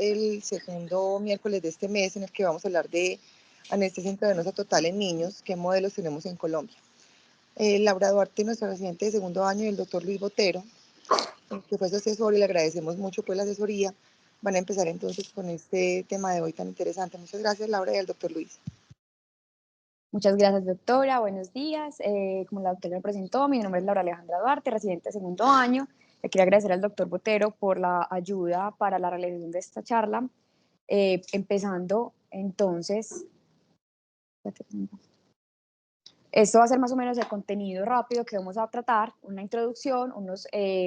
el segundo miércoles de este mes en el que vamos a hablar de anestesia intravenosa total en niños, qué modelos tenemos en Colombia. Laura Duarte, nuestra residente de segundo año, y el doctor Luis Botero, que fue su asesor, y le agradecemos mucho por la asesoría, van a empezar entonces con este tema de hoy tan interesante. Muchas gracias, Laura, y al doctor Luis. Muchas gracias, doctora. Buenos días. Como la doctora me presentó, mi nombre es Laura Alejandra Duarte, residente de segundo año. Le quiero agradecer al doctor Botero por la ayuda para la realización de esta charla. Empezando, entonces, esto va a ser más o menos el contenido rápido que vamos a tratar, una introducción,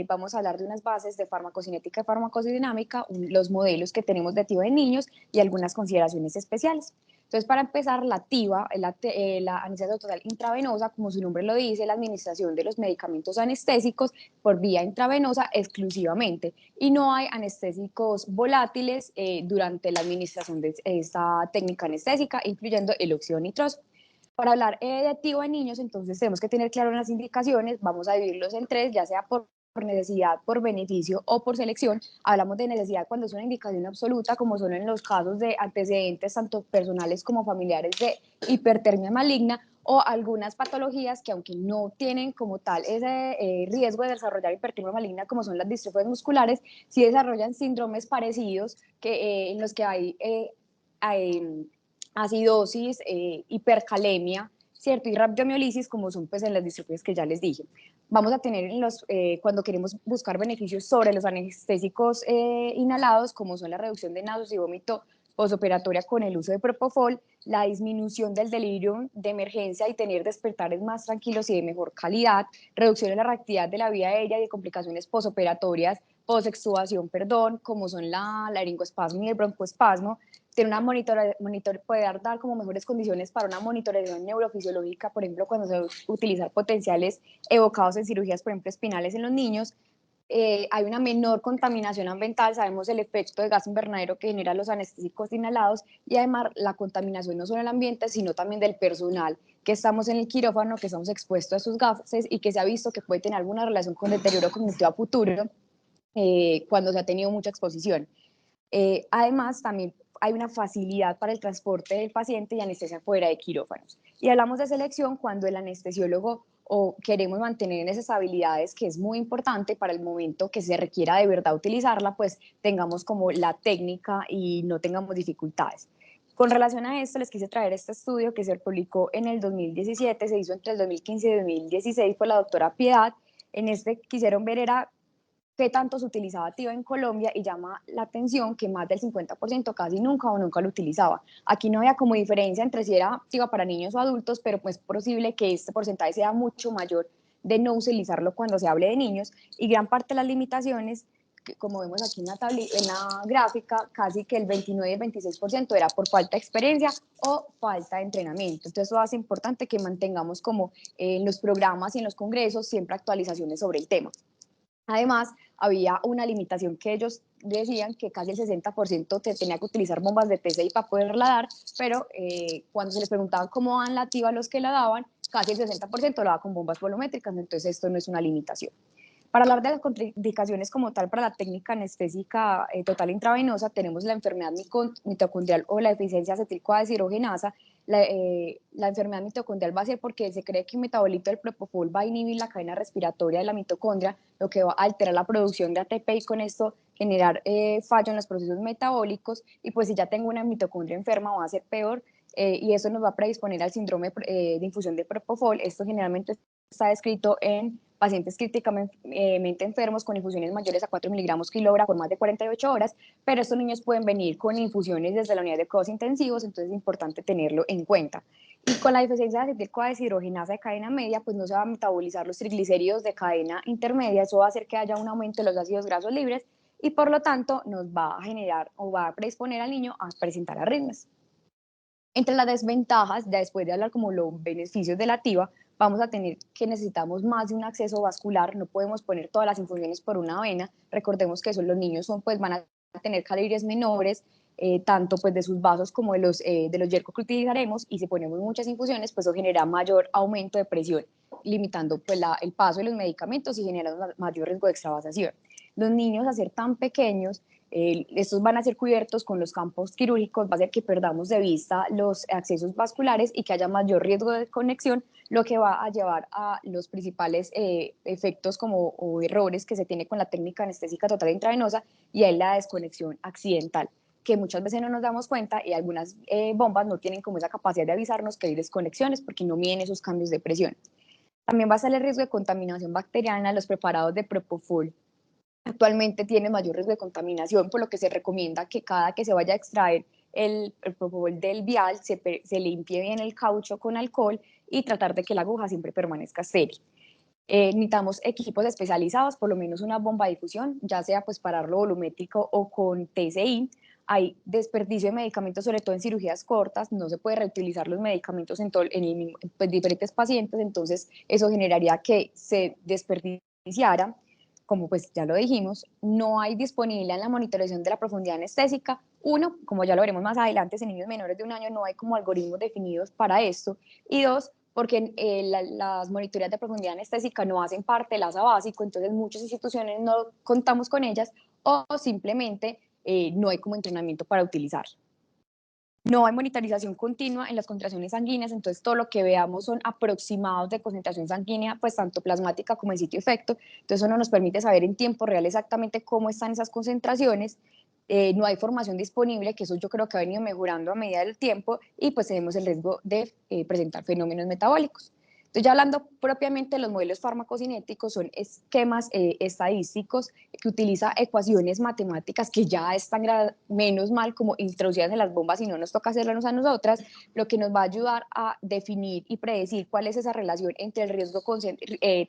vamos a hablar de unas bases de farmacocinética y farmacodinámica, los modelos que tenemos de TIVA en niños y algunas consideraciones especiales. Entonces, para empezar, la TIVA, la anestesia total intravenosa, como su nombre lo dice, la administración de los medicamentos anestésicos por vía intravenosa exclusivamente, y no hay anestésicos volátiles durante la administración de esta técnica anestésica, incluyendo el óxido nitroso. Para hablar de activo en niños, entonces tenemos que tener claro las indicaciones, vamos a dividirlos en tres, ya sea por necesidad, por beneficio o por selección. Hablamos de necesidad cuando es una indicación absoluta, como son en los casos de antecedentes tanto personales como familiares de hipertermia maligna o algunas patologías que aunque no tienen como tal ese riesgo de desarrollar hipertermia maligna como son las distrofias musculares, sí desarrollan síndromes parecidos en los que hay acidosis, hipercalemia, ¿cierto? Y rabdomiolisis, como son pues en las distrofias que ya les dije. Vamos a tener cuando queremos buscar beneficios sobre los anestésicos inhalados, como son la reducción de náuseas y vómito posoperatoria con el uso de propofol, la disminución del delirio de emergencia y tener despertares más tranquilos y de mejor calidad, reducción de la reactividad de la vía aérea y de complicaciones posoperatorias, posextubación, perdón, como son la laringoespasmo y el broncoespasmo, tener poder dar como mejores condiciones para una monitorización neurofisiológica, por ejemplo, cuando se utilizan potenciales evocados en cirugías, por ejemplo, espinales en los niños. Hay una menor contaminación ambiental, sabemos el efecto de gas invernadero que generan los anestésicos inhalados y además la contaminación no solo del ambiente, sino también del personal que estamos en el quirófano, que estamos expuestos a esos gases y que se ha visto que puede tener alguna relación con deterioro cognitivo a futuro cuando se ha tenido mucha exposición. Además, también hay una facilidad para el transporte del paciente y anestesia fuera de quirófanos. Y hablamos de selección cuando el anestesiólogo o queremos mantener esas habilidades, que es muy importante para el momento que se requiera de verdad utilizarla, pues tengamos como la técnica y no tengamos dificultades. Con relación a esto, les quise traer este estudio que se publicó en el 2017, se hizo entre el 2015 y 2016 por la doctora Piedad. En este quisieron ver era qué tanto se utilizaba TIVA en Colombia y llama la atención que más del 50% casi nunca o nunca lo utilizaba. Aquí no había como diferencia entre si era TIVA para niños o adultos, pero pues es posible que este porcentaje sea mucho mayor de no utilizarlo cuando se hable de niños, y gran parte de las limitaciones, que como vemos aquí en la gráfica, casi que el 29 y el 26% era por falta de experiencia o falta de entrenamiento. Entonces eso hace importante que mantengamos como en los programas y en los congresos siempre actualizaciones sobre el tema. Además, había una limitación que ellos decían que casi el 60% tenía que utilizar bombas de PCI para poderla dar, pero cuando se les preguntaba cómo dan la TIVA a los que la daban, casi el 60% lo daba con bombas volumétricas, entonces esto no es una limitación. Para hablar de las contraindicaciones como tal para la técnica anestésica total intravenosa, tenemos la enfermedad mitocondrial o la deficiencia acetil-CoA deshidrogenasa. La enfermedad mitocondrial va a ser porque se cree que el metabolito del propofol va a inhibir la cadena respiratoria de la mitocondria, lo que va a alterar la producción de ATP y con esto generar fallo en los procesos metabólicos, y pues si ya tengo una mitocondria enferma va a ser peor, y eso nos va a predisponer al síndrome de infusión de propofol. Esto generalmente está descrito en pacientes críticamente enfermos con infusiones mayores a 4 miligramos kilogramo por más de 48 horas, pero estos niños pueden venir con infusiones desde la unidad de cuidados intensivos, entonces es importante tenerlo en cuenta. Y con la deficiencia de acetil-CoA deshidrogenasa de cadena media, pues no se va a metabolizar los triglicéridos de cadena intermedia, eso va a hacer que haya un aumento de los ácidos grasos libres y por lo tanto nos va a generar o va a predisponer al niño a presentar arritmias. Entre las desventajas, después de hablar como los beneficios de la TIVA, vamos a tener que necesitamos más de un acceso vascular, no podemos poner todas las infusiones por una vena, recordemos que los niños pues van a tener calibres menores, tanto pues de sus vasos como de los yercos que utilizaremos, y si ponemos muchas infusiones, pues eso genera mayor aumento de presión, limitando pues el paso de los medicamentos y generando mayor riesgo de extravasación. Los niños, a ser tan pequeños, Estos van a ser cubiertos con los campos quirúrgicos, va a hacer que perdamos de vista los accesos vasculares y que haya mayor riesgo de conexión, lo que va a llevar a los principales efectos o errores que se tiene con la técnica anestésica total intravenosa, y es la desconexión accidental, que muchas veces no nos damos cuenta, y algunas bombas no tienen como esa capacidad de avisarnos que hay desconexiones porque no miden esos cambios de presión. También va a ser el riesgo de contaminación bacteriana. Los preparados de Propofol actualmente tienen mayor riesgo de contaminación, por lo que se recomienda que cada que se vaya a extraer el Propofol del vial se limpie bien el caucho con alcohol y tratar de que la aguja siempre permanezca estéril. Necesitamos equipos especializados, por lo menos una bomba de difusión, ya sea pues para arlo volumétrico o con TCI. Hay desperdicio de medicamentos, sobre todo en cirugías cortas, no se puede reutilizar los medicamentos pues, diferentes pacientes, entonces eso generaría que se desperdiciara. Como pues ya lo dijimos, no hay disponibilidad en la monitorización de la profundidad anestésica. Uno, como ya lo veremos más adelante, en niños menores de 1 año no hay como algoritmos definidos para esto. Y dos, porque las monitorías de profundidad anestésica no hacen parte del ASA básico, entonces muchas instituciones no contamos con ellas, o simplemente no hay como entrenamiento para utilizar. No hay monitorización continua en las concentraciones sanguíneas, entonces todo lo que veamos son aproximados de concentración sanguínea, pues tanto plasmática como en sitio efecto, entonces eso no nos permite saber en tiempo real exactamente cómo están esas concentraciones. No hay formación disponible, que eso yo creo que ha venido mejorando a medida del tiempo, y pues tenemos el riesgo de presentar fenómenos metabólicos. Entonces, ya hablando propiamente de los modelos farmacocinéticos, son esquemas estadísticos que utiliza ecuaciones matemáticas que ya están menos mal como introducidas en las bombas y no nos toca hacerlas a nosotras, lo que nos va a ayudar a definir y predecir cuál es esa relación entre el riesgo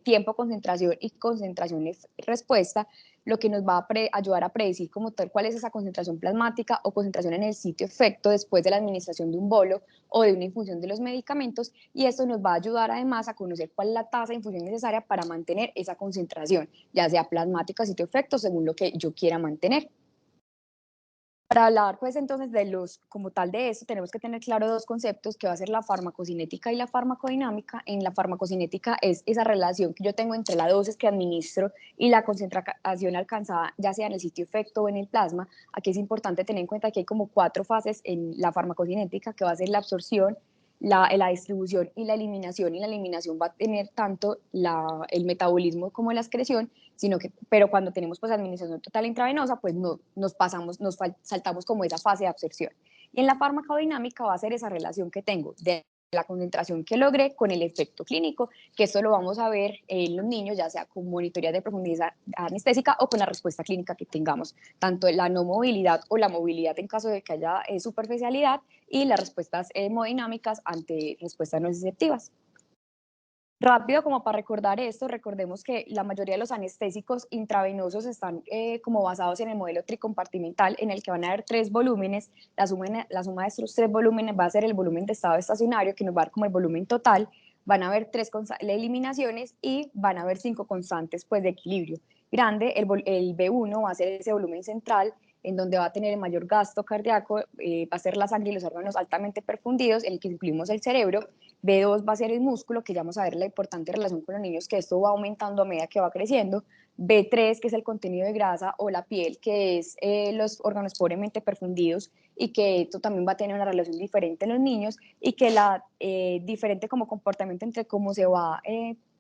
tiempo concentración y concentración respuesta, lo que nos va a ayudar a predecir como tal cuál es esa concentración plasmática o concentración en el sitio efecto después de la administración de un bolo o de una infusión de los medicamentos, y esto nos va a ayudar además a conocer cuál es la tasa de infusión necesaria para mantener esa concentración, ya sea plasmática, sitio efecto, según lo que yo quiera mantener. Para hablar pues entonces como tal de esto, tenemos que tener claro dos conceptos, que va a ser la farmacocinética y la farmacodinámica. En la farmacocinética es esa relación que yo tengo entre la dosis que administro y la concentración alcanzada, ya sea en el sitio efecto o en el plasma. Aquí es importante tener en cuenta que hay como 4 fases en la farmacocinética, que va a ser la absorción, la distribución y la eliminación. Y la eliminación va a tener tanto el metabolismo como la excreción, pero cuando tenemos pues administración total intravenosa, pues no, saltamos como esa fase de absorción. Y en la farmacodinámica va a ser esa relación que tengo de la concentración que logré con el efecto clínico, que esto lo vamos a ver en los niños, ya sea con monitoría de profundidad anestésica o con la respuesta clínica que tengamos, tanto la no movilidad o la movilidad en caso de que haya superficialidad, y las respuestas hemodinámicas ante respuestas no receptivas. Rápido, como para recordar esto, recordemos que la mayoría de los anestésicos intravenosos están como basados en el modelo tricompartimental, en el que van a haber 3 volúmenes. La suma de estos 3 volúmenes va a ser el volumen de estado estacionario, que nos va a dar como el volumen total. Van a haber 3 eliminaciones y van a haber 5 constantes pues, de equilibrio. Grande, el B1 va a ser ese volumen central, en donde va a tener el mayor gasto cardíaco, va a ser la sangre y los órganos altamente perfundidos, en el que incluimos el cerebro. B2 va a ser el músculo, que ya vamos a ver la importante relación con los niños, que esto va aumentando a medida que va creciendo. B3, que es el contenido de grasa, o la piel, que es los órganos pobremente perfundidos, y que esto también va a tener una relación diferente en los niños, y que la diferente como comportamiento entre cómo se va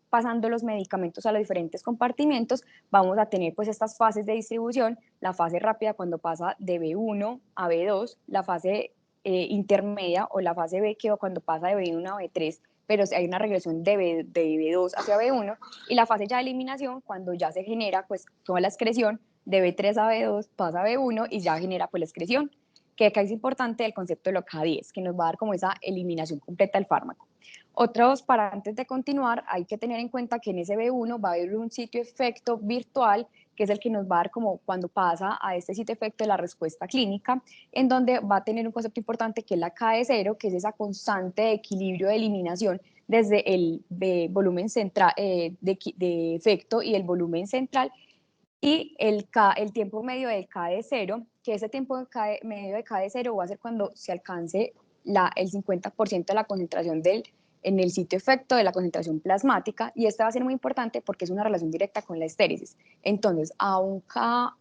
pasando los medicamentos a los diferentes compartimentos, vamos a tener pues estas fases de distribución: la fase rápida cuando pasa de B1 a B2, la fase intermedia o la fase B, que cuando pasa de B1 a B3, pero hay una regresión de B2 hacia B1, y la fase ya de eliminación cuando ya se genera pues toda la excreción de B3 a B2, pasa a B1 y ya genera pues la excreción, que acá es importante el concepto de lo K10, que nos va a dar como esa eliminación completa del fármaco. Otros, para antes de continuar, hay que tener en cuenta que en ese B1 va a haber un sitio efecto virtual, que es el que nos va a dar como cuando pasa a este sitio efecto de la respuesta clínica, en donde va a tener un concepto importante que es la K de cero, que es esa constante de equilibrio de eliminación desde el volumen central de efecto y el volumen central, y el tiempo medio de K de cero, que ese tiempo medio de K de cero va a ser cuando se alcance el 50% de la concentración en el sitio efecto de la concentración plasmática, y esta va a ser muy importante porque es una relación directa con la estéresis. Entonces, a un K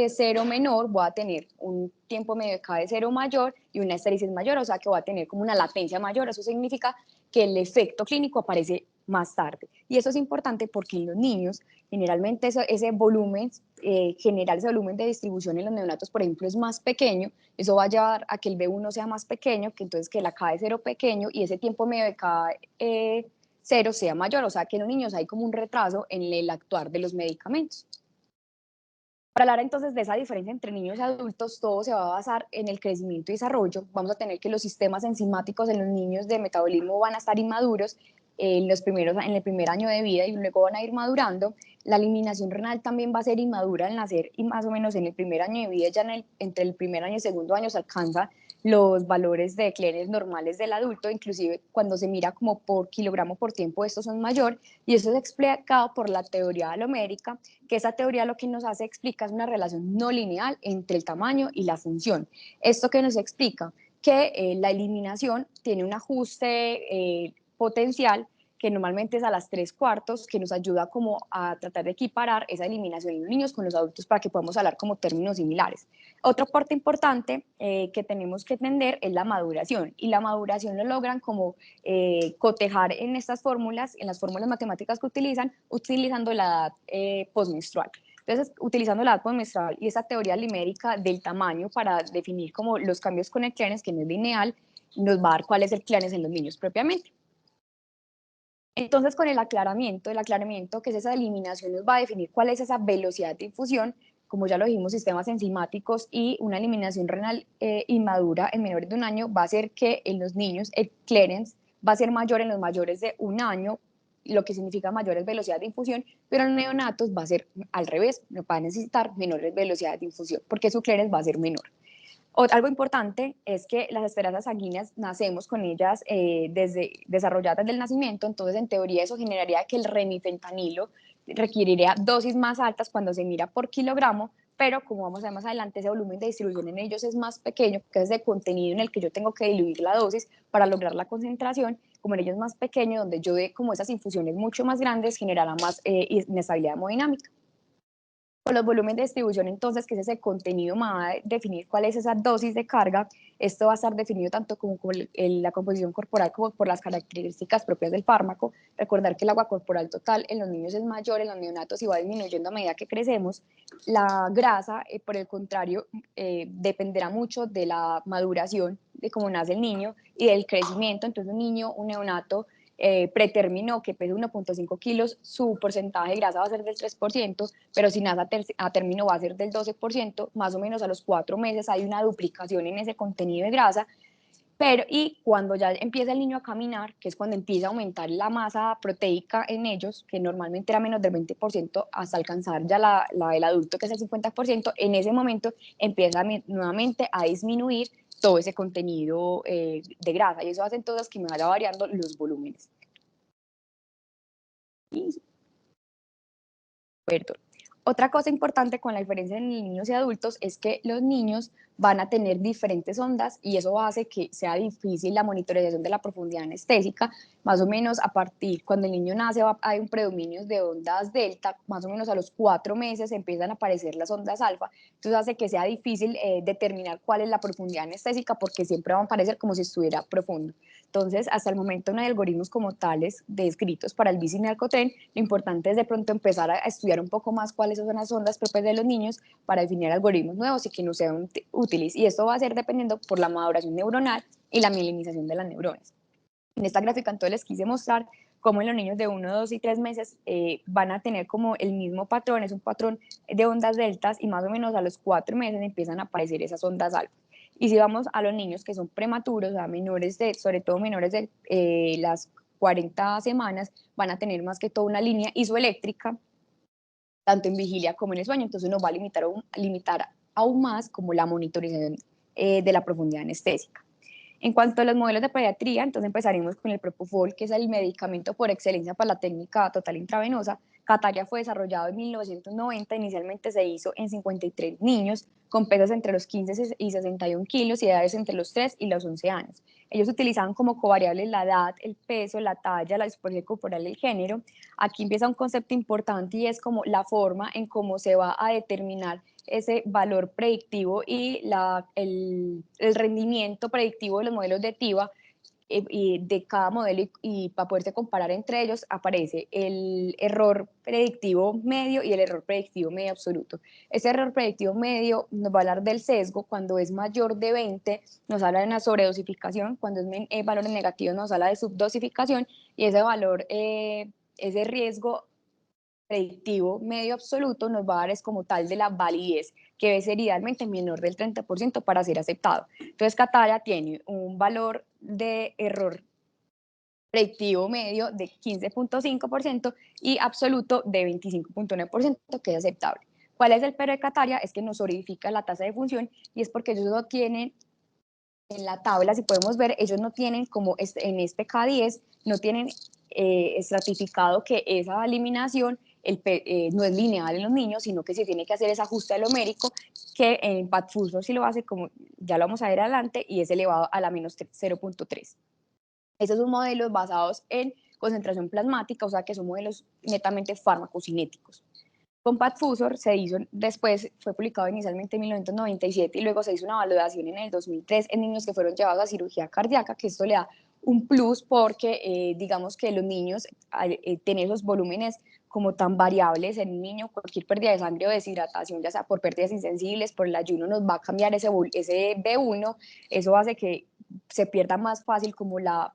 cero menor, voy a tener un tiempo medio de KD0 mayor y una estérisis mayor, o sea que voy a tener como una latencia mayor. Eso significa que el efecto clínico aparece más tarde. Y eso es importante porque en los niños, generalmente ese volumen, general, ese volumen de distribución en los neonatos, por ejemplo, es más pequeño. Eso va a llevar a que el B1 sea más pequeño, que entonces que la KD0 pequeño y ese tiempo medio de KD0 sea mayor. O sea que en los niños hay como un retraso en el actuar de los medicamentos. Para hablar entonces de esa diferencia entre niños y adultos, todo se va a basar en el crecimiento y desarrollo. Vamos a tener que los sistemas enzimáticos en los niños de metabolismo van a estar inmaduros en el primer año de vida y luego van a ir madurando. La eliminación renal también va a ser inmadura al nacer y más o menos en el primer año de vida, ya entre el primer año y el segundo año se alcanza los valores de clenes normales del adulto, inclusive cuando se mira como por kilogramo por tiempo, estos son mayor, y eso es explicado por la teoría alomérica, que esa teoría lo que nos hace explica es una relación no lineal entre el tamaño y la función. ¿Esto que nos explica? Que la eliminación tiene un ajuste potencial que normalmente es a las 3/4, que nos ayuda como a tratar de equiparar esa eliminación en los niños con los adultos para que podamos hablar como términos similares. Otra parte importante que tenemos que entender es la maduración, y la maduración lo logran como cotejar en estas fórmulas, en las fórmulas matemáticas que utilizan, utilizando la edad postmenstrual. Entonces, utilizando la edad postmenstrual y esa teoría limérica del tamaño para definir como los cambios con el clearance, que no es lineal, nos va a dar cuál es el clearance en los niños propiamente. Entonces, con el aclaramiento, que es esa eliminación, nos va a definir cuál es esa velocidad de infusión, como ya lo dijimos, sistemas enzimáticos, y una eliminación renal inmadura en menores de un año va a hacer que en los niños el clearance va a ser mayor en los mayores de un año, lo que significa mayores velocidades de infusión, pero en neonatos va a ser al revés, va a necesitar menores velocidades de infusión, porque su clearance va a ser menor. Algo importante es que las esperanzas sanguíneas nacemos con ellas desarrolladas desde el nacimiento, entonces en teoría eso generaría que el remifentanilo requeriría dosis más altas cuando se mira por kilogramo, pero como vamos a ver más adelante, ese volumen de distribución en ellos es más pequeño, que es ese contenido en el que yo tengo que diluir la dosis para lograr la concentración. Como en ellos es más pequeño, donde yo de como esas infusiones mucho más grandes, generará más inestabilidad hemodinámica. Con los volúmenes de distribución, entonces, que es ese contenido, me va a definir cuál es esa dosis de carga. Esto va a estar definido tanto como por la composición corporal como por las características propias del fármaco. Recordar que el agua corporal total en los niños es mayor, en los neonatos, y va disminuyendo a medida que crecemos. La grasa, por el contrario, dependerá mucho de la maduración, de cómo nace el niño y del crecimiento. Entonces, un niño, un neonato, preterminó que pese 1.5 kilos, su porcentaje de grasa va a ser del 3%, pero si nace a término va a ser del 12%, más o menos a los 4 meses hay una duplicación en ese contenido de grasa. Y cuando ya empieza el niño a caminar, que es cuando empieza a aumentar la masa proteica en ellos, que normalmente era menos del 20%, hasta alcanzar ya la del adulto, que es el 50%, en ese momento empieza nuevamente a disminuir todo ese contenido de grasa, y eso hace entonces que me vaya variando los volúmenes. Perdón. Otra cosa importante con la diferencia en niños y adultos es que los niños van a tener diferentes ondas, y eso hace que sea difícil la monitorización de la profundidad anestésica. Más o menos a partir, cuando el niño nace, hay un predominio de ondas delta, más o menos a los 4 meses empiezan a aparecer las ondas alfa. Entonces hace que sea difícil determinar cuál es la profundidad anestésica, porque siempre van a parecer como si estuviera profundo. Entonces, hasta el momento no hay algoritmos como tales descritos para el bici y el Alcotren. Lo importante es de pronto empezar a estudiar un poco más cuáles son las ondas propias de los niños para definir algoritmos nuevos y que no sean útiles. Y esto va a ser dependiendo por la maduración neuronal y la mielinización de las neuronas. En esta gráfica entonces les quise mostrar cómo en los niños de 1, 2 y 3 meses van a tener como el mismo patrón, es un patrón de ondas deltas, y más o menos a los 4 meses empiezan a aparecer esas ondas alfa. Y si vamos a los niños que son prematuros, a menores sobre todo menores de las 40 semanas, van a tener más que todo una línea isoeléctrica, tanto en vigilia como en el sueño. Entonces nos va a limitar aún más como la monitorización de la profundidad anestésica. En cuanto a los modelos de pediatría, entonces empezaremos con el Propofol, que es el medicamento por excelencia para la técnica total intravenosa. Cataria fue desarrollado en 1990, inicialmente se hizo en 53 niños con pesos entre los 15 y 61 kilos y edades entre los 3 y los 11 años. Ellos utilizaban como covariables la edad, el peso, la talla, la disposición corporal y el género. Aquí empieza un concepto importante, y es como la forma en cómo se va a determinar ese valor predictivo y el rendimiento predictivo de los modelos de TIVA y de cada modelo y para poderse comparar entre ellos aparece el error predictivo medio y el error predictivo medio absoluto. Ese error predictivo medio nos va a hablar del sesgo, cuando es mayor de 20 nos habla de una sobredosificación, cuando es valores negativos nos habla de subdosificación y ese valor, ese riesgo predictivo medio absoluto nos va a dar es como tal de la validez, que debe ser idealmente menor del 30% para ser aceptado. Entonces, Catalia tiene un valor de error predictivo medio de 15.5% y absoluto de 25.9%, que es aceptable. ¿Cuál es el pero de Catalia? Es que nos solidifica la tasa de función y es porque ellos no tienen en la tabla, si podemos ver, ellos no tienen como en este K10, no tienen estratificado que esa eliminación no es lineal en los niños, sino que se tiene que hacer ese ajuste alomérico, que en Padfuso sí lo hace, como ya lo vamos a ver adelante, y es elevado a la menos 0.3. Esos son modelos basados en concentración plasmática, o sea que son modelos netamente farmacocinéticos. Con Padfusor se hizo después, fue publicado inicialmente en 1997 y luego se hizo una valoración en el 2003 en niños que fueron llevados a cirugía cardíaca, que esto le da un plus porque digamos que los niños al tener esos volúmenes como tan variables en un niño, cualquier pérdida de sangre o deshidratación, ya sea por pérdidas insensibles, por el ayuno, nos va a cambiar ese B1, eso hace que se pierda más fácil como la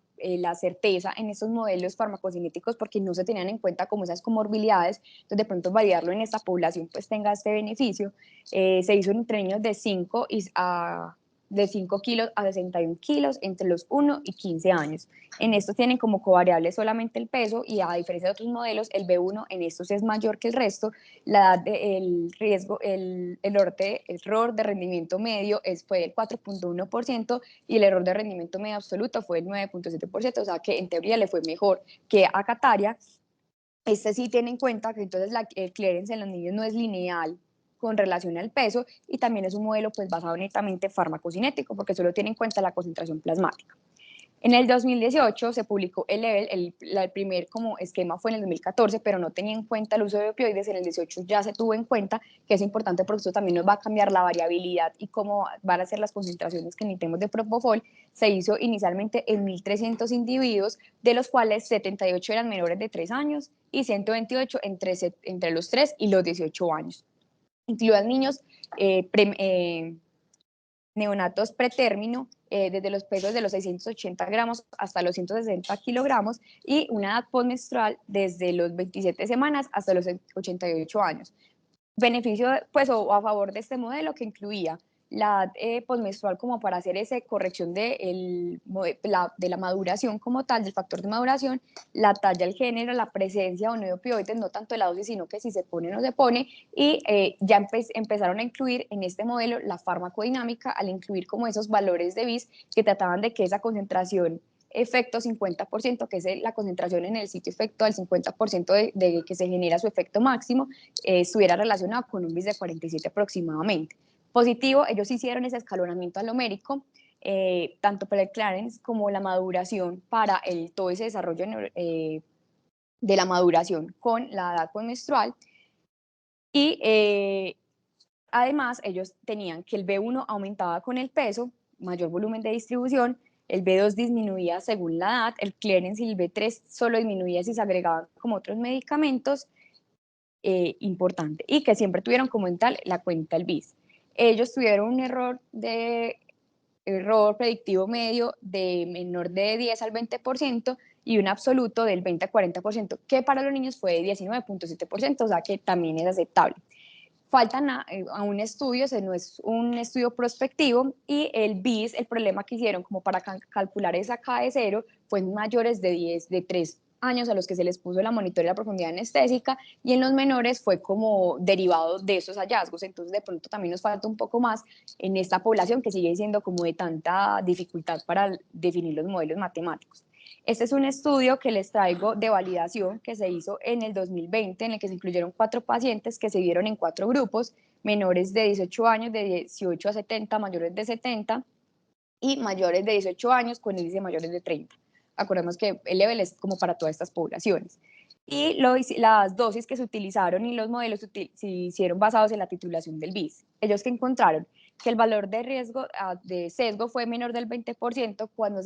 certeza en estos modelos farmacocinéticos porque no se tenían en cuenta como esas comorbilidades, entonces de pronto validarlo en esta población pues tenga este beneficio. Se hizo entre niños de 5 kilos a 61 kilos entre los 1 y 15 años. En estos tienen como covariable solamente el peso y a diferencia de otros modelos, el B1 en estos es mayor que el resto, el riesgo, error de rendimiento medio fue del 4.1% y el error de rendimiento medio absoluto fue el 9.7%, o sea que en teoría le fue mejor que a Cataria. Este sí tiene en cuenta que entonces el clearance en los niños no es lineal con relación al peso y también es un modelo pues basado netamente farmacocinético porque solo tiene en cuenta la concentración plasmática. En el 2018 se publicó el LEVEL, el primer como esquema fue en el 2014, pero no tenía en cuenta el uso de opioides, en el 18 ya se tuvo en cuenta, que es importante porque esto también nos va a cambiar la variabilidad y cómo van a ser las concentraciones que necesitemos de propofol. Se hizo inicialmente en 1.300 individuos, de los cuales 78 eran menores de 3 años y 128 entre los 3 y los 18 años. Incluían niños neonatos pretérmino, desde los pesos de los 680 gramos hasta los 160 kilogramos y una edad postmenstrual desde los 27 semanas hasta los 88 años. Beneficio pues o a favor de este modelo que incluía la edad postmenstrual como para hacer esa corrección de la maduración como tal, del factor de maduración, la talla, el género, la presencia o no de opioides, no tanto la dosis, sino que si se pone o no se pone, y ya empezaron a incluir en este modelo la farmacodinámica al incluir como esos valores de BIS que trataban de que esa concentración efecto 50%, que es la concentración en el sitio efecto al 50% de que se genera su efecto máximo, estuviera relacionado con un BIS de 47 aproximadamente. Positivo, ellos hicieron ese escalonamiento alomérico, tanto para el clearance como la maduración para todo ese desarrollo de la maduración con la edad menstrual. Y además, ellos tenían que el B1 aumentaba con el peso, mayor volumen de distribución, el B2 disminuía según la edad, el clearance y el B3 solo disminuía si se agregaban como otros medicamentos, importante, y que siempre tuvieron como en tal la cuenta el BIS. Ellos tuvieron un error predictivo medio de menor de 10 al 20% y un absoluto del 20 al 40%, que para los niños fue de 19.7%, o sea que también es aceptable. Faltan a un estudio, ese no es un estudio prospectivo, y el BIS, el problema que hicieron como para calcular esa K de 0 fue en mayores de 3 años a los que se les puso la monitoría de la profundidad anestésica y en los menores fue como derivado de esos hallazgos, entonces de pronto también nos falta un poco más en esta población que sigue siendo como de tanta dificultad para definir los modelos matemáticos. Este es un estudio que les traigo de validación que se hizo en el 2020, en el que se incluyeron 4 pacientes que se dieron en 4 grupos, menores de 18 años, de 18 a 70, mayores de 70 y mayores de 18 años con índice mayores de 30. Acordemos que el level es como para todas estas poblaciones. Y las dosis que se utilizaron y los modelos se hicieron basados en la titulación del BIS. Ellos que encontraron que el valor de riesgo de sesgo fue menor del 20% cuando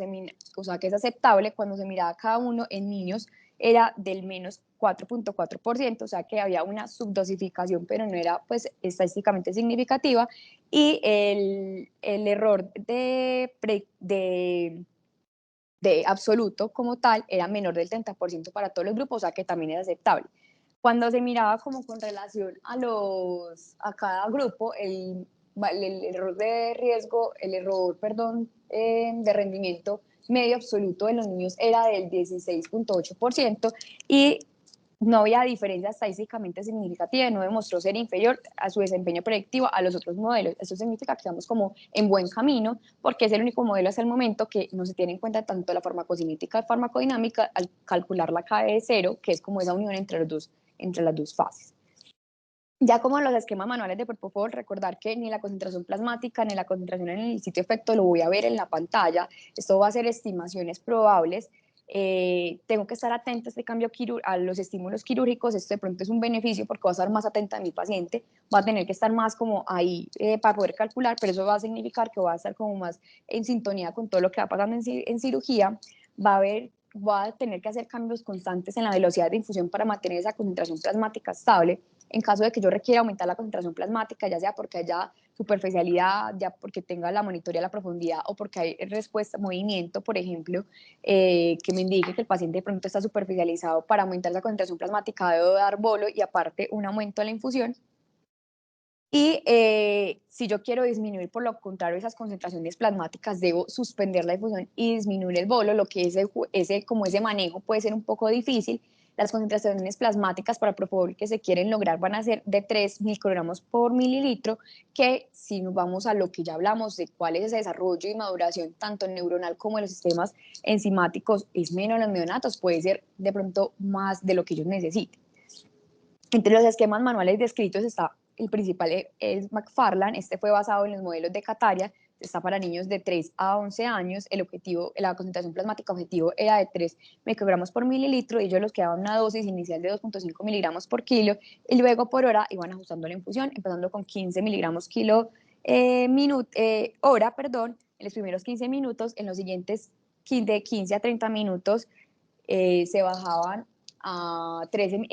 o sea que es aceptable cuando se miraba cada uno en niños era del menos 4.4%, o sea que había una subdosificación, pero no era pues estadísticamente significativa, y el error de absoluto como tal era menor del 30% para todos los grupos, o sea que también era aceptable. Cuando se miraba como con relación a cada grupo, el error de riesgo, el error, perdón, de rendimiento medio absoluto de los niños era del 16.8% y no había diferencia estadísticamente significativa y no demostró ser inferior a su desempeño predictivo a los otros modelos. Eso significa que estamos como en buen camino porque es el único modelo hasta el momento que no se tiene en cuenta tanto la farmacocinética y farmacodinámica al calcular la KD0, que es como esa unión entre las dos fases. Ya como los esquemas manuales de Propofol, recordar que ni la concentración plasmática ni la concentración en el sitio efecto lo voy a ver en la pantalla. Esto va a ser estimaciones probables. Tengo que estar atenta a este cambio a los estímulos quirúrgicos. Esto de pronto es un beneficio porque voy a estar más atenta a mi paciente. Va a tener que estar más como ahí para poder calcular, pero eso va a significar que va a estar como más en sintonía con todo lo que va pasando en cirugía. Va a tener que hacer cambios constantes en la velocidad de infusión para mantener esa concentración plasmática estable. En caso de que yo requiera aumentar la concentración plasmática, ya sea porque haya superficialidad, ya porque tenga la monitoría a la profundidad o porque hay respuesta, movimiento, por ejemplo, que me indique que el paciente de pronto está superficializado, para aumentar la concentración plasmática debo dar bolo y aparte un aumento de la infusión. Y si yo quiero disminuir, por lo contrario, esas concentraciones plasmáticas, debo suspender la infusión y disminuir el bolo, lo que como ese manejo puede ser un poco difícil. Las concentraciones plasmáticas para Propofol que se quieren lograr van a ser de 3 microgramos por mililitro, que si nos vamos a lo que ya hablamos de cuál es ese desarrollo y maduración tanto neuronal como en los sistemas enzimáticos, es menos en los neonatos, puede ser de pronto más de lo que ellos necesiten. Entre los esquemas manuales descritos está el principal es McFarland. Este fue basado en los modelos de Cataria, está para niños de 3 a 11 años. El objetivo, la concentración plasmática objetivo era de 3 microgramos por mililitro y ellos los quedaban una dosis inicial de 2.5 miligramos por kilo y luego por hora iban ajustando la infusión, empezando con 15 miligramos hora, perdón, en los primeros 15 minutos. En los siguientes de 15 a 30 minutos se bajaban a 13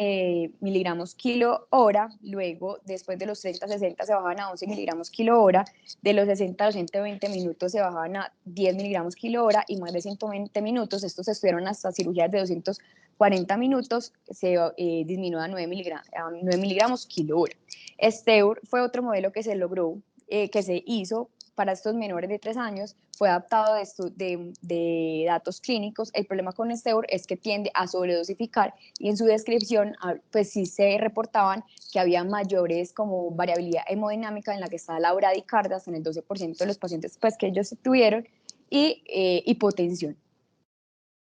miligramos kilo hora, luego después de los 30 a 60 se bajaban a 11 miligramos kilo hora, de los 60 a los 120 minutos se bajaban a 10 miligramos kilo hora y más de 120 minutos, estos se estuvieron hasta cirugías de 240 minutos, se disminuyó a 9 miligramos kilo hora. Steur fue otro modelo que se logró, que se hizo para estos menores de 3 años, fue adaptado de datos clínicos. El problema con Steur es que tiende a sobredosificar y en su descripción pues sí se reportaban que había mayores como variabilidad hemodinámica en la que está la bradicardia en el 12% de los pacientes pues, que ellos tuvieron y hipotensión.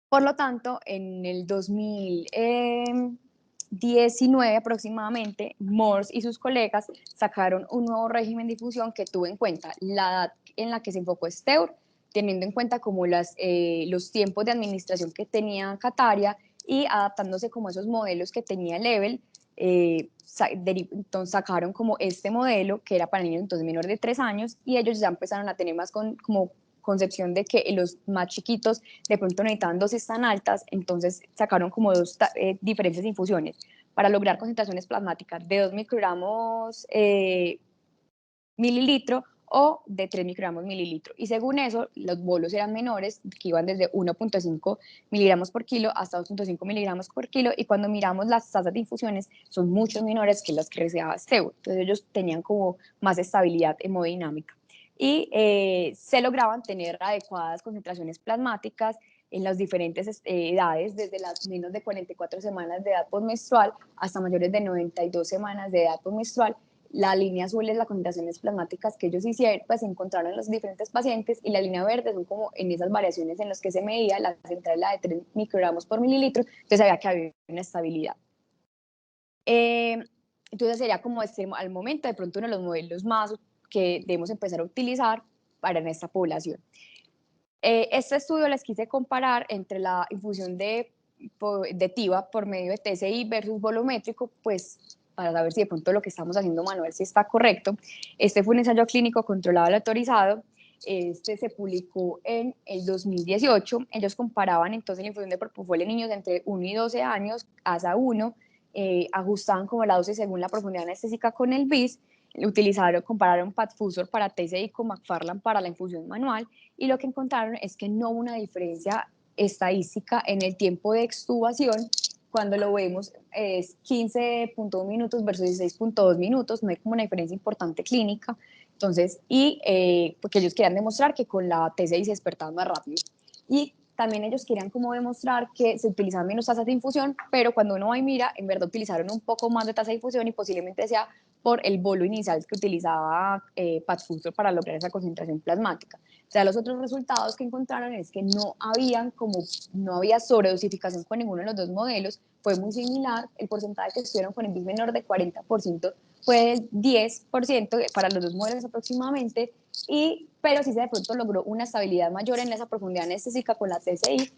Por lo tanto, en el 2019 aproximadamente, Morse y sus colegas sacaron un nuevo régimen de difusión que tuvo en cuenta la edad en la que se enfocó Steur, teniendo en cuenta como los tiempos de administración que tenía Cataria y adaptándose como esos modelos que tenía Level. Entonces sacaron como este modelo que era para niños entonces menores de 3 años y ellos ya empezaron a tener más como concepción de que los más chiquitos de pronto necesitaban dosis tan altas, entonces sacaron como diferentes infusiones para lograr concentraciones plasmáticas de 2 microgramos mililitro o de 3 microgramos mililitro. Y según eso, los bolos eran menores, que iban desde 1.5 miligramos por kilo hasta 2.5 miligramos por kilo, y cuando miramos las tasas de infusiones son mucho menores que las que recibía Steur. Entonces ellos tenían como más estabilidad hemodinámica. Y se lograban tener adecuadas concentraciones plasmáticas en las diferentes edades, desde las menos de 44 semanas de edad postmenstrual hasta mayores de 92 semanas de edad postmenstrual. La línea azul es las concentraciones plasmáticas que ellos hicieron, pues encontraron en los diferentes pacientes, y la línea verde son como en esas variaciones en las que se medía, la central la de 3 microgramos por mililitro, entonces había que haber una estabilidad. Entonces sería como al momento de pronto uno de los modelos más que debemos empezar a utilizar para en esta población. Este estudio les quise comparar entre la infusión de de TIVA por medio de TCI versus volumétrico, pues para saber si de pronto lo que estamos haciendo manual si está correcto. Este fue un ensayo clínico controlado y autorizado. Este se publicó en el 2018. Ellos comparaban entonces la infusión de propofol en niños entre 1 y 12 años, ASA 1, ajustaban como la dosis según la profundidad anestésica con el BIS, compararon Patfusor para TCI con McFarland para la infusión manual, y lo que encontraron es que no hubo una diferencia estadística en el tiempo de extubación. Cuando lo vemos es 15.1 minutos versus 16.2 minutos, no hay como una diferencia importante clínica. Entonces, porque ellos querían demostrar que con la TCI se despertaban más rápido. Y también ellos querían como demostrar que se utilizaban menos tasas de infusión, pero cuando uno va y mira, en verdad utilizaron un poco más de tasa de infusión y posiblemente sea por el bolo inicial que utilizaba Patfusor para lograr esa concentración plasmática. O sea, los otros resultados que encontraron es que no había sobredosificación con ninguno de los dos modelos, fue muy similar, el porcentaje que estuvieron con el BIS menor de 40% fue del 10% para los dos modelos aproximadamente, pero sí se de pronto logró una estabilidad mayor en esa profundidad anestésica con la TCI,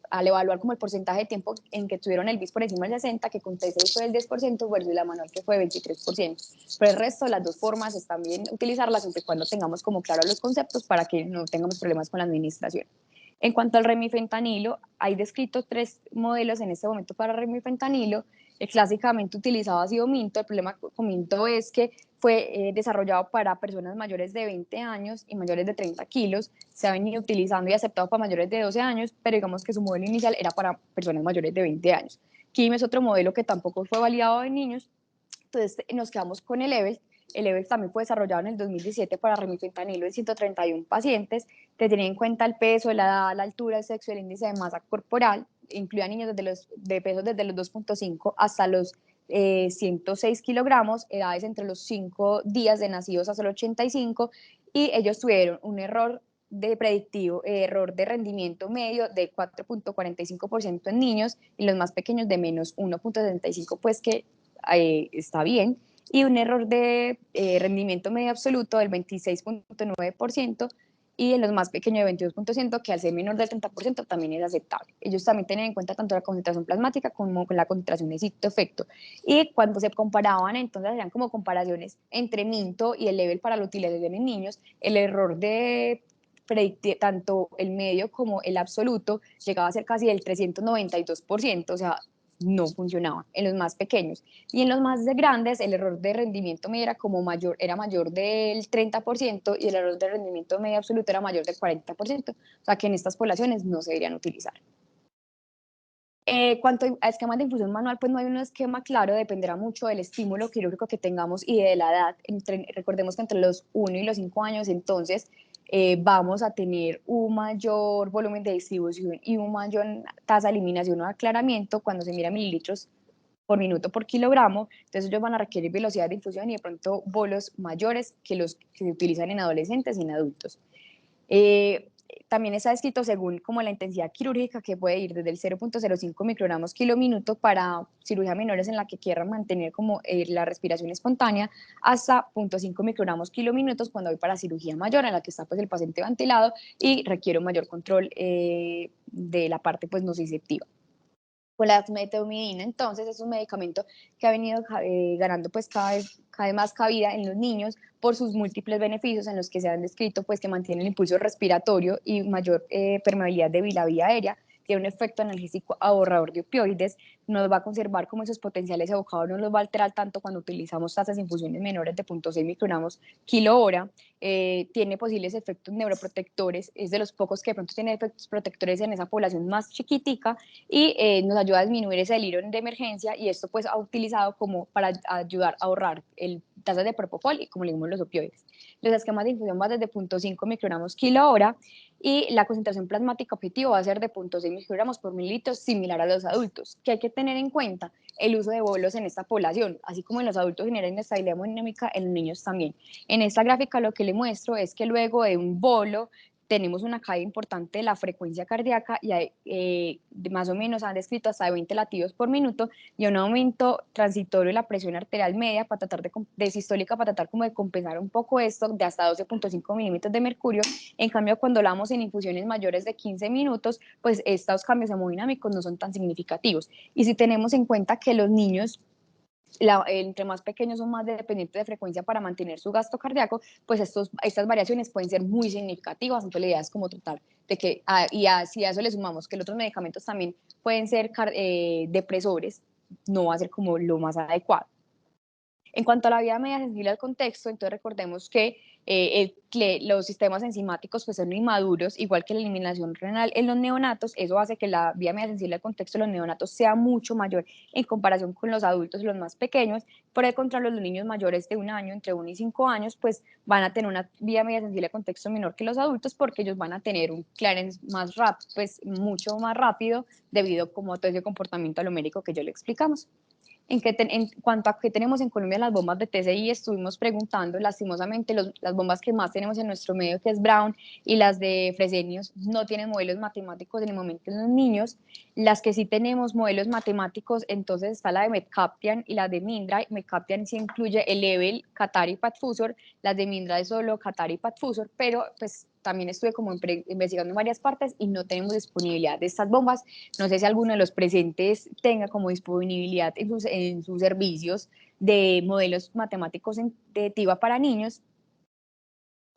al evaluar como el porcentaje de tiempo en que tuvieron el BIS por encima del 60, que con TCI fue del 10% versus la manual que fue 23%. Pero el resto, las dos formas están bien utilizarlas siempre y cuando tengamos como claros los conceptos para que no tengamos problemas con la administración. En cuanto al remifentanilo, hay descritos 3 modelos en este momento para remifentanilo. El clásicamente utilizado ha sido Minto. El problema con Minto es que fue desarrollado para personas mayores de 20 años y mayores de 30 kilos. Se ha venido utilizando y aceptado para mayores de 12 años, pero digamos que su modelo inicial era para personas mayores de 20 años. Kim es otro modelo que tampoco fue validado en niños. Entonces nos quedamos con el EVEL. El EVEL también fue desarrollado en el 2017 para remifentanilo en 131 pacientes. Te tenía en cuenta el peso, la edad, la altura, el sexo, el índice de masa corporal. Incluía niños de pesos desde los 2.5 hasta los 106 kilogramos, edades entre los 5 días de nacidos hasta los 85, y ellos tuvieron un error de rendimiento medio de 4.45% en niños y los más pequeños de menos 1.75, pues que está bien, y un error de rendimiento medio absoluto del 26.9%, y en los más pequeños de 22%, que al ser menor del 30% también es aceptable. Ellos también tenían en cuenta tanto la concentración plasmática como la concentración de cito-efecto. Y cuando se comparaban, entonces hacían como comparaciones entre Minto y el level para la utilización en niños, el error de tanto el medio como el absoluto llegaba a ser casi del 392%, o sea, no funcionaba en los más pequeños. Y en los más grandes el error de rendimiento medio era mayor del 30%, y el error de rendimiento medio absoluto era mayor del 40%, o sea que en estas poblaciones no se deberían utilizar. Cuanto a esquemas de infusión manual, pues no hay un esquema claro, dependerá mucho del estímulo quirúrgico que tengamos y de la edad. Recordemos que entre los 1 y los 5 años, entonces, vamos a tener un mayor volumen de distribución y una mayor tasa de eliminación o aclaramiento cuando se mira mililitros por minuto por kilogramo. Entonces ellos van a requerir velocidad de infusión y de pronto bolos mayores que los que se utilizan en adolescentes y en adultos. Eh, También está escrito según como la intensidad quirúrgica, que puede ir desde el 0.05 microgramos kilominuto para cirugía menores en la que quieran mantener como la respiración espontánea, hasta 0.5 microgramos kilominutos cuando hay para cirugía mayor en la que está pues el paciente ventilado y requiere un mayor control de la parte pues nociceptiva. Con la metomidina, entonces, es un medicamento que ha venido ganando pues cada vez más cabida en los niños por sus múltiples beneficios, en los que se han descrito pues que mantiene el impulso respiratorio y mayor permeabilidad de la vía aérea, tiene un efecto analgésico ahorrador de opioides, nos va a conservar como esos potenciales evocados, no los va a alterar tanto cuando utilizamos tasas de infusiones menores de 0.6 microgramos kilo hora. Tiene posibles efectos neuroprotectores, es de los pocos que de pronto tiene efectos protectores en esa población más chiquitica, y nos ayuda a disminuir ese deliro de emergencia, y esto pues ha utilizado como para ayudar a ahorrar tasas de propofol y como le dimos los opioides. Los esquemas de infusión van desde 0.5 microgramos kilo hora, y la concentración plasmática objetivo va a ser de 0.6 microgramos por mililitro, similar a los adultos. ¿Qué hay que tener en cuenta? El uso de bolos en esta población, así como en los adultos genera inestabilidad hemodinámica, en los niños también. En esta gráfica lo que le muestro es que luego de un bolo tenemos una caída importante de la frecuencia cardíaca y hay, más o menos han descrito hasta de 20 latidos por minuto y un aumento transitorio de la presión arterial media para tratar de sistólica para tratar como de compensar un poco esto de hasta 12.5 milímetros de mercurio. En cambio, cuando hablamos en infusiones mayores de 15 minutos, pues estos cambios hemodinámicos no son tan significativos. Y si tenemos en cuenta que los niños entre más pequeños son más dependientes de frecuencia para mantener su gasto cardíaco, pues estas variaciones pueden ser muy significativas. Entonces la idea es como tratar de que, si a eso le sumamos que los otros medicamentos también pueden ser depresores, no va a ser como lo más adecuado. En cuanto a la vía media sensible al contexto, entonces recordemos que los sistemas enzimáticos pues son inmaduros, igual que la eliminación renal en los neonatos. Eso hace que la vía media sensible al contexto de los neonatos sea mucho mayor en comparación con los adultos y los más pequeños. Por el contrario, los niños mayores de 1 año, entre 1 y 5 años, pues van a tener una vía media sensible al contexto menor que los adultos porque ellos van a tener un clearance más rápido, pues mucho más rápido debido como a todo ese comportamiento alomérico que ya le explicamos. En cuanto a qué tenemos en Colombia las bombas de TCI, estuvimos preguntando, lastimosamente las bombas que más tenemos en nuestro medio, que es Brown y las de Fresenius, no tienen modelos matemáticos en el momento en los niños. Las que sí tenemos modelos matemáticos, entonces está la de Medcaptian y la de Mindra. Medcaptian sí incluye el Level, Qatar y Patfusor, las de Mindra es solo Qatar y Patfusor, pero pues también estuve como investigando en varias partes y no tenemos disponibilidad de estas bombas. No sé si alguno de los presentes tenga como disponibilidad en sus servicios de modelos matemáticos de TIVA para niños,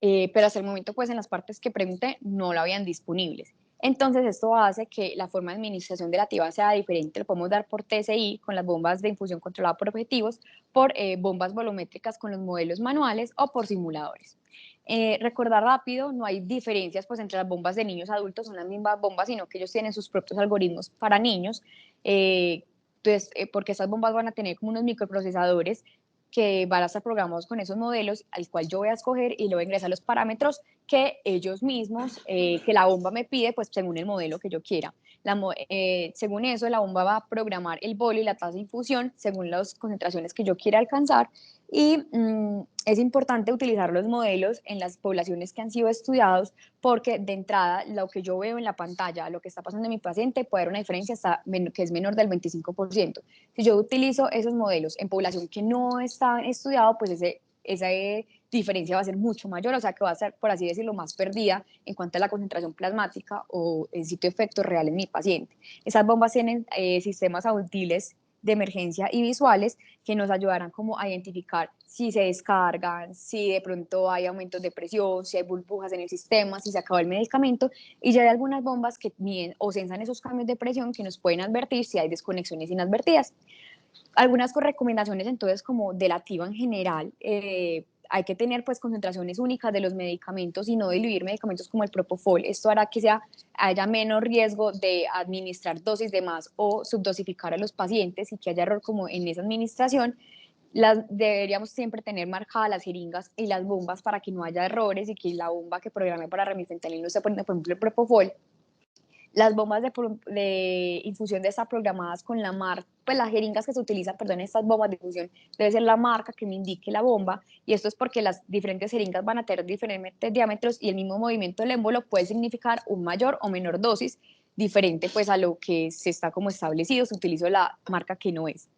pero hasta el momento pues en las partes que pregunté no lo habían disponibles. Entonces esto hace que la forma de administración de la TIVA sea diferente, lo podemos dar por TSI con las bombas de infusión controlada por objetivos, por bombas volumétricas con los modelos manuales o por simuladores. Recordar rápido, no hay diferencias pues entre las bombas de niños adultos, son las mismas bombas, sino que ellos tienen sus propios algoritmos para niños, entonces, porque estas bombas van a tener como unos microprocesadores que van a estar programados con esos modelos, al cual yo voy a escoger y le voy a ingresar los parámetros que ellos mismos, que la bomba me pide, pues según el modelo que yo quiera. Según eso, la bomba va a programar el bolo y la tasa de infusión según las concentraciones que yo quiera alcanzar. Y es importante utilizar los modelos en las poblaciones que han sido estudiados porque de entrada lo que yo veo en la pantalla, lo que está pasando en mi paciente, puede haber una diferencia que es menor del 25%. Si yo utilizo esos modelos en población que no está estudiado, pues esa diferencia va a ser mucho mayor, o sea que va a ser, por así decirlo, más perdida en cuanto a la concentración plasmática o el sitio de efecto real en mi paciente. Esas bombas tienen sistemas audibles de emergencia y visuales que nos ayudarán como a identificar si se descargan, si de pronto hay aumentos de presión, si hay burbujas en el sistema, si se acabó el medicamento, y ya hay algunas bombas que miden o sensan esos cambios de presión que nos pueden advertir si hay desconexiones inadvertidas. Algunas recomendaciones entonces como de la TIVA en general, hay que tener pues concentraciones únicas de los medicamentos y no diluir medicamentos como el propofol. Esto hará que haya menos riesgo de administrar dosis de más o subdosificar a los pacientes y que haya error como en esa administración. Deberíamos siempre tener marcadas las jeringas y las bombas para que no haya errores y que la bomba que programé para remifentanil no esté poniendo, por ejemplo, el propofol. Las bombas de infusión de estar programadas con la marca, pues las jeringas que se utilizan, perdón, estas bombas de infusión, debe ser la marca que me indique la bomba, y esto es porque las diferentes jeringas van a tener diferentes diámetros y el mismo movimiento del émbolo puede significar un mayor o menor dosis, diferente pues a lo que se está como establecido, se utilizó la marca que no es.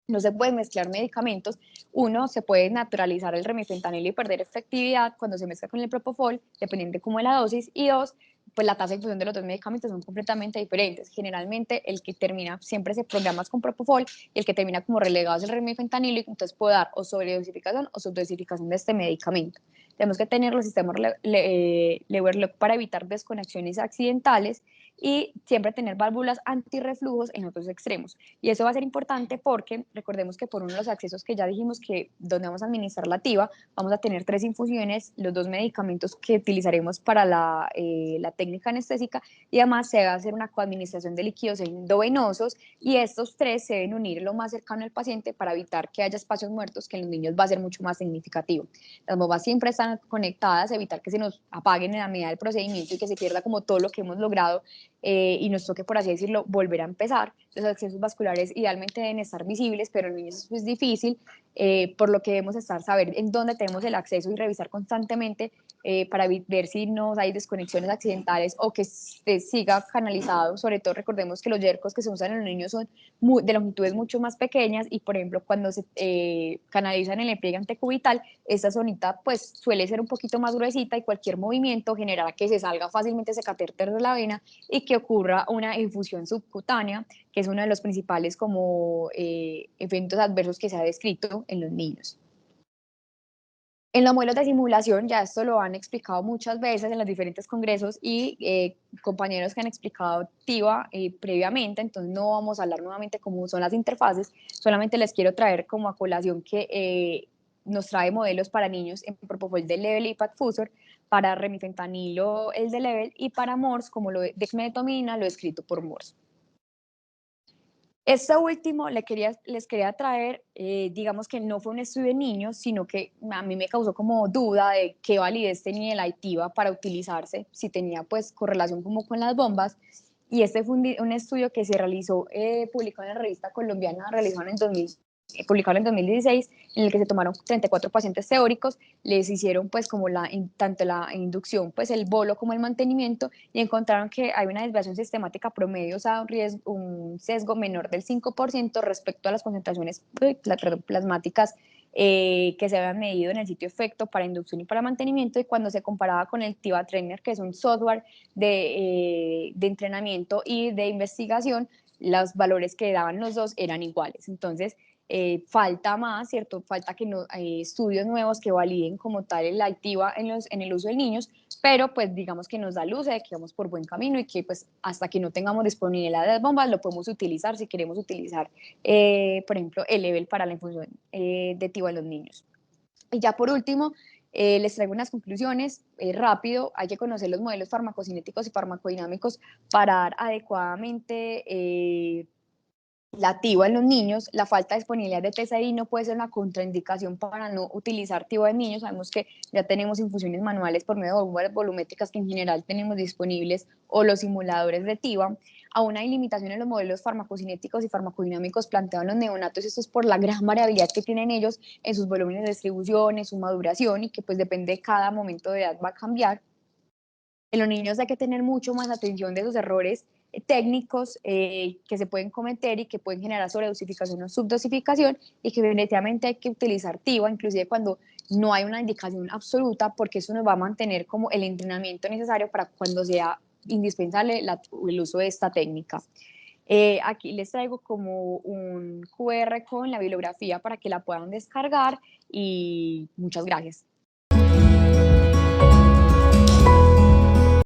No se pueden mezclar medicamentos. Uno, se puede naturalizar el remifentanil y perder efectividad cuando se mezcla con el propofol, dependiendo de cómo es la dosis. Y dos, pues la tasa de infusión de los dos medicamentos son completamente diferentes. Generalmente el que termina siempre se programa con propofol y el que termina como relegado es el remifentanil, y entonces puede dar o sobredosificación o subdosificación de este medicamento. Tenemos que tener los sistemas Lewer-Lock para evitar desconexiones accidentales y siempre tener válvulas antirreflujos en otros extremos. Y eso va a ser importante porque recordemos que por uno de los accesos que ya dijimos que donde vamos a administrar la TIVA, vamos a tener 3 infusiones, los 2 medicamentos que utilizaremos para la técnica anestésica, y además se va a hacer una coadministración de líquidos endovenosos, y estos 3 se deben unir lo más cercano al paciente para evitar que haya espacios muertos, que en los niños va a ser mucho más significativo. Las bombas siempre están conectadas, evitar que se nos apaguen en la medida del procedimiento y que se pierda como todo lo que hemos logrado y nos toque, por así decirlo, volver a empezar. los accesos vasculares idealmente deben estar visibles, pero en niños es difícil, por lo que debemos saber en dónde tenemos el acceso y revisar constantemente para ver si no hay desconexiones accidentales o que siga canalizado. Sobre todo recordemos que los yercos que se usan en los niños son de longitudes mucho más pequeñas y, por ejemplo, cuando se canalizan en el pliegue antecubital, esta zonita pues suele ser un poquito más gruesita y cualquier movimiento generará que se salga fácilmente ese catéter de la vena y que ocurra una infusión subcutánea, que es uno de los principales como eventos adversos que se ha descrito en los niños. En los modelos de simulación, ya esto lo han explicado muchas veces en los diferentes congresos y compañeros que han explicado TIVA previamente, entonces no vamos a hablar nuevamente cómo son las interfaces, solamente les quiero traer como a colación que nos trae modelos para niños en Propofol de Level y Paxfusor, para remifentanilo el de Level y para MORS como lo de dexmedetomidina, lo escrito por MORS. Esto último les quería traer, digamos que no fue un estudio de niños, sino que a mí me causó como duda de qué validez tenía la ITIVA para utilizarse, si tenía pues correlación como con las bombas. Y este fue un estudio que se realizó, publicado en la revista colombiana, realizado en 2000, publicado en 2016, en el que se tomaron 34 pacientes teóricos, les hicieron pues como tanto la inducción, pues el bolo como el mantenimiento, y encontraron que hay una desviación sistemática promedio, o sea, un sesgo menor del 5% respecto a las concentraciones plasmáticas que se habían medido en el sitio efecto para inducción y para mantenimiento, y cuando se comparaba con el TIVA Trainer, que es un software de entrenamiento y de investigación, los valores que daban los dos eran iguales. Entonces, falta más, ¿cierto? Falta que no, hay estudios nuevos que validen como tal la activa en el uso de niños, pero pues digamos que nos da luz de que vamos por buen camino y que pues hasta que no tengamos disponibilidad de las bombas lo podemos utilizar si queremos utilizar, por ejemplo, el level para la infusión de TIVA en los niños. Y ya por último, les traigo unas conclusiones. Rápido, hay que conocer los modelos farmacocinéticos y farmacodinámicos para dar adecuadamente la TIVA en los niños. La falta de disponibilidad de TSI no puede ser una contraindicación para no utilizar TIVA en niños. Sabemos que ya tenemos infusiones manuales por medio de bombas volumétricas que en general tenemos disponibles, o los simuladores de TIVA. Aún hay limitaciones en los modelos farmacocinéticos y farmacodinámicos planteados en los neonatos. Esto es por la gran variabilidad que tienen ellos en sus volúmenes de distribución, en su maduración, y que pues depende de cada momento de edad va a cambiar. En los niños hay que tener mucho más atención de esos errores técnicos que se pueden cometer y que pueden generar sobredosificación o subdosificación, y que definitivamente hay que utilizar TIVA, inclusive cuando no hay una indicación absoluta, porque eso nos va a mantener como el entrenamiento necesario para cuando sea indispensable el uso de esta técnica. Aquí les traigo como un QR con la bibliografía para que la puedan descargar, y muchas gracias.